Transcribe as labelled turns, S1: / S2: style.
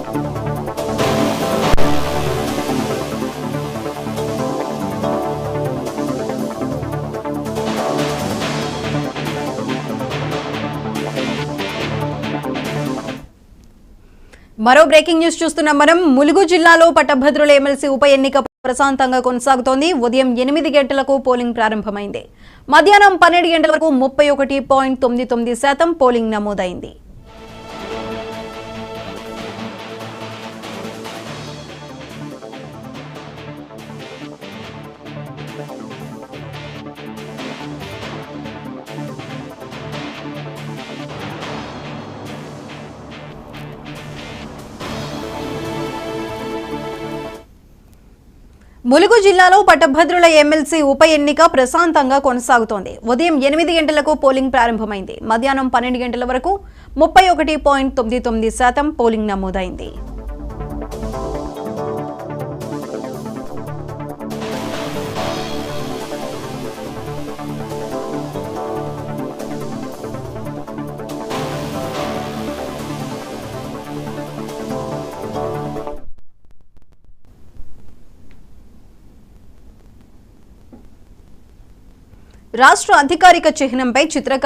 S1: మరో breaking news చూస్తున్నాం. మనం ములుగు జిల్లాలో పట్టభద్రుల ఎమ్మెల్సీ ఉప ఎన్నిక ప్రశాంతంగా కొనసాగుతోంది. ఉదయం 8 గంటలకు పోలింగ్ ప్రారంభమైంది. మధ్యాహ్నం 12 గంటల వరకు 31.99% పోలింగ్ నమోదైంది. ములుగు జిల్లాలో పట్టభద్రుల ఎమ్మెల్సీ ఉప ఎన్నిక ప్రశాంతంగా కొనసాగుతోంది. ఉదయం 8 గంటలకు పోలింగ్ ప్రారంభమైంది. మధ్యాహ్నం 12 గంటల వరకు 31.99% పోలింగ్ నమోదైంది. రాష్ట్ర అధికారిక చిహ్నంపై చిత్రకళ